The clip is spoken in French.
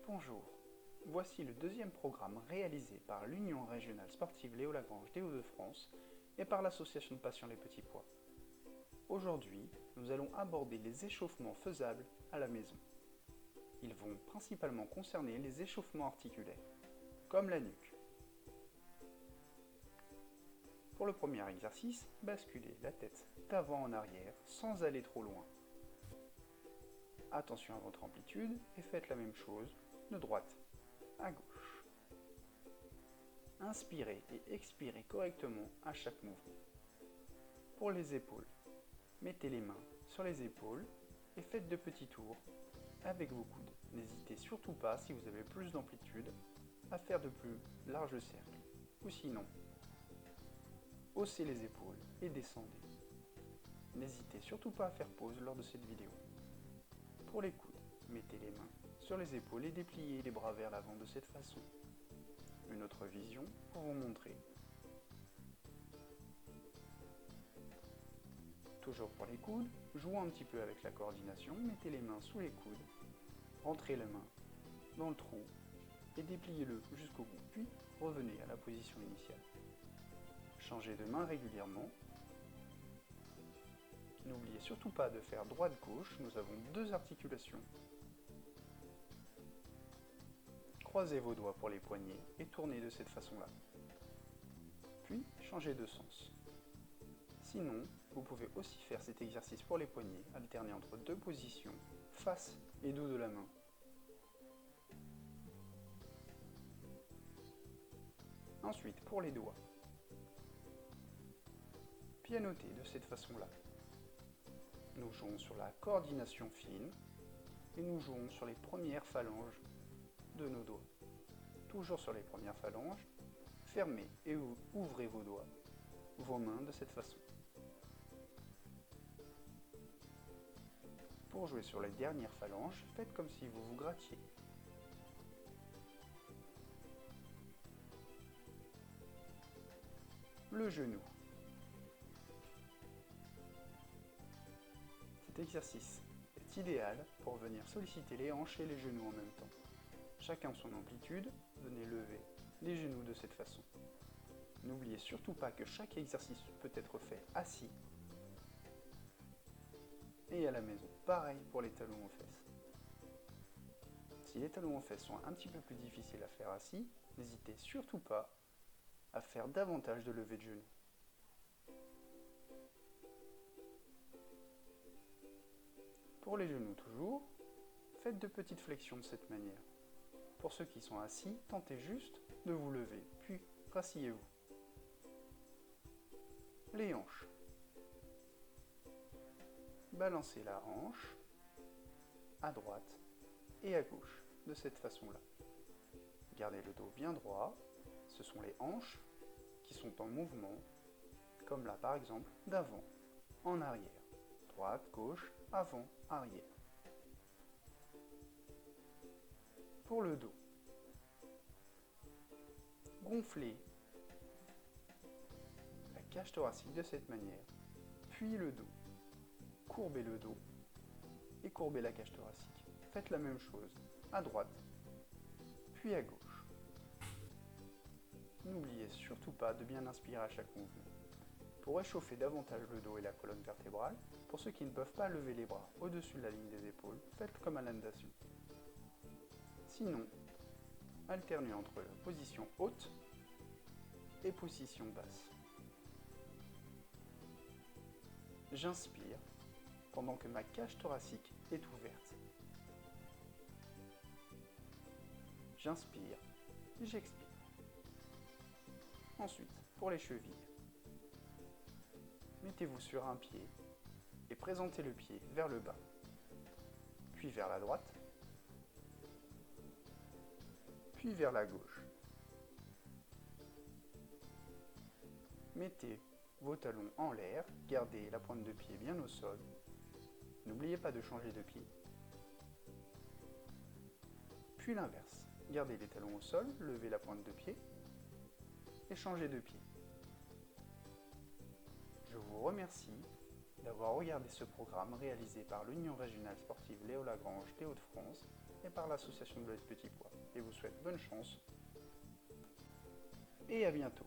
Bonjour, voici le deuxième programme réalisé par l'Union régionale sportive Léo Lagrange des Hauts-de-France et par l'association de patients Les Petits Pois. Aujourd'hui, nous allons aborder les échauffements faisables à la maison. Ils vont principalement concerner les échauffements articulaires, comme la nuque. Pour le premier exercice, basculez la tête d'avant en arrière sans aller trop loin. Attention à votre amplitude et faites la même chose de droite à gauche. Inspirez et expirez correctement à chaque mouvement. Pour les épaules, mettez les mains sur les épaules et faites de petits tours avec vos coudes. N'hésitez surtout pas, si vous avez plus d'amplitude, à faire de plus larges cercles. Ou sinon, haussez les épaules et descendez. N'hésitez surtout pas à faire pause lors de cette vidéo. Pour les coudes, mettez les mains sur les épaules et dépliez les bras vers l'avant de cette façon. Une autre vision pour vous montrer. Toujours pour les coudes, jouons un petit peu avec la coordination, mettez les mains sous les coudes, rentrez la main dans le trou et dépliez-le jusqu'au bout, puis revenez à la position initiale. Changez de main régulièrement. N'oubliez surtout pas de faire droite-gauche, nous avons deux articulations. Croisez vos doigts pour les poignets et tournez de cette façon-là. Puis, changez de sens. Sinon, vous pouvez aussi faire cet exercice pour les poignets, alterner entre deux positions, face et dos de la main. Ensuite, pour les doigts, pianotez de cette façon-là. Nous jouons sur la coordination fine et nous jouons sur les premières phalanges de nos doigts. Toujours sur les premières phalanges, fermez et ouvrez vos doigts, vos mains de cette façon. Pour jouer sur les dernières phalanges, faites comme si vous vous grattiez. Le genou. Cet exercice est idéal pour venir solliciter les hanches et les genoux en même temps. Chacun son amplitude, venez lever les genoux de cette façon. N'oubliez surtout pas que chaque exercice peut être fait assis et à la maison. Pareil pour les talons aux fesses. Si les talons aux fesses sont un petit peu plus difficiles à faire assis, n'hésitez surtout pas à faire davantage de levées de genoux. Pour les genoux toujours, faites de petites flexions de cette manière. Pour ceux qui sont assis, tentez juste de vous lever, puis rasseyez-vous. Les hanches. Balancez la hanche à droite et à gauche, de cette façon-là. Gardez le dos bien droit, ce sont les hanches qui sont en mouvement, comme là par exemple, d'avant en arrière. Droite, gauche, avant, arrière. Pour le dos, gonflez la cage thoracique de cette manière, puis le dos. Courbez le dos et courbez la cage thoracique. Faites la même chose à droite, puis à gauche. N'oubliez surtout pas de bien inspirer à chaque mouvement. Pour réchauffer davantage le dos et la colonne vertébrale, pour ceux qui ne peuvent pas lever les bras au-dessus de la ligne des épaules, faites comme à la natation. Sinon, alternez entre la position haute et position basse. J'inspire pendant que ma cage thoracique est ouverte. J'inspire et j'expire. Ensuite, pour les chevilles, mettez-vous sur un pied et présentez le pied vers le bas, puis vers la droite, puis vers la gauche. Mettez vos talons en l'air, gardez la pointe de pied bien au sol. N'oubliez pas de changer de pied. Puis l'inverse. Gardez les talons au sol, levez la pointe de pied et changez de pied. Je vous remercie d'avoir regardé ce programme réalisé par l'Union régionale sportive Léo Lagrange des Hauts-de-France et par l'association de petits pois. Et vous souhaite bonne chance et à bientôt.